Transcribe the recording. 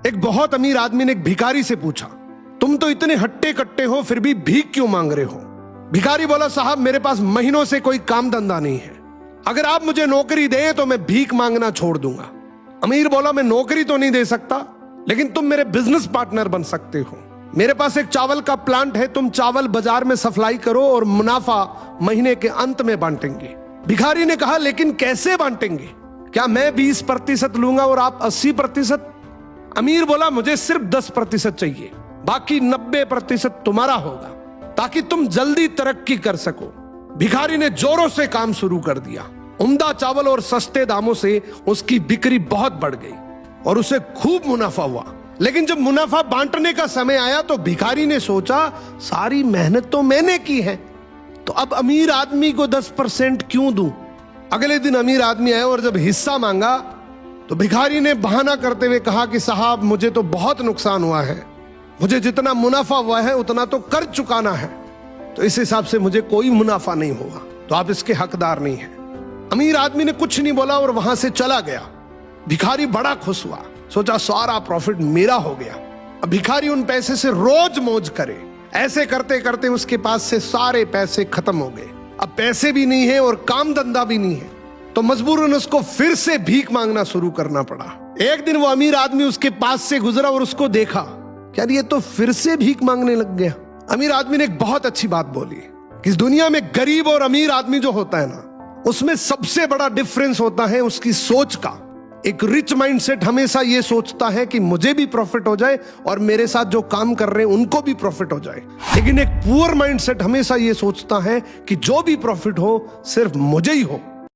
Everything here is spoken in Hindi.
एक बहुत अमीर आदमी ने एक भिखारी से पूछा, तुम तो इतने हट्टे कट्टे हो फिर भी भीख क्यों मांग रहे हो? भिखारी बोला, साहब मेरे पास महीनों से कोई काम धंधा नहीं है, अगर आप मुझे नौकरी दें तो मैं भीख मांगना छोड़ दूंगा। अमीर बोला, मैं नौकरी तो नहीं दे सकता, लेकिन तुम मेरे बिजनेस पार्टनर बन सकते हो। मेरे पास एक चावल का प्लांट है, तुम चावल बाजार में सप्लाई करो और मुनाफा महीने के अंत में बांटेंगे। भिखारी ने कहा, लेकिन कैसे बांटेंगे? क्या मैं 20% लूंगा और आप 80%? अमीर बोला, मुझे सिर्फ 10% चाहिए, बाकी 90% तुम्हारा होगा, ताकि तुम जल्दी तरक्की कर सको। भिखारी ने जोरों से काम शुरू कर दिया। उम्दा चावल और सस्ते दामों से उसकी बिक्री बहुत बढ़ गई और उसे खूब मुनाफा हुआ। लेकिन जब मुनाफा बांटने का समय आया तो भिखारी ने सोचा, सारी मेहनत तो मैंने की है, तो अब अमीर आदमी को 10% क्यों दूं? अगले दिन अमीर आदमी आया और जब हिस्सा मांगा तो भिखारी ने बहाना करते हुए कहा कि साहब मुझे तो बहुत नुकसान हुआ है, मुझे जितना मुनाफा हुआ है उतना तो कर चुकाना है, तो इस हिसाब से मुझे कोई मुनाफा नहीं हुआ, तो आप इसके हकदार नहीं हैं। अमीर आदमी ने कुछ नहीं बोला और वहां से चला गया। भिखारी बड़ा खुश हुआ, सोचा सारा प्रॉफिट मेरा हो गया। अब भिखारी उन पैसे से रोज मौज करे। ऐसे करते करते उसके पास से सारे पैसे खत्म हो गए। अब पैसे भी नहीं है और काम धंधा भी नहीं है, तो मजबूरन उसको फिर से भीख मांगना शुरू करना पड़ा। एक दिन वो अमीर आदमी उसके पास से गुजरा और उसको देखा, क्या ये तो फिर से भीख मांगने लग गया। अमीर आदमी ने एक बहुत अच्छी बात बोली कि इस दुनिया में गरीब और अमीर आदमी जो होता है ना, उसमें सबसे बड़ा डिफरेंस होता है उसकी सोच का। एक रिच माइंडसेट हमेशा ये सोचता है कि मुझे भी प्रॉफिट हो जाए और मेरे साथ जो काम कर रहे हैं उनको भी प्रॉफिट हो जाए, लेकिन एक पुअर माइंडसेट हमेशा ये सोचता है कि जो भी प्रॉफिट हो सिर्फ मुझे ही हो।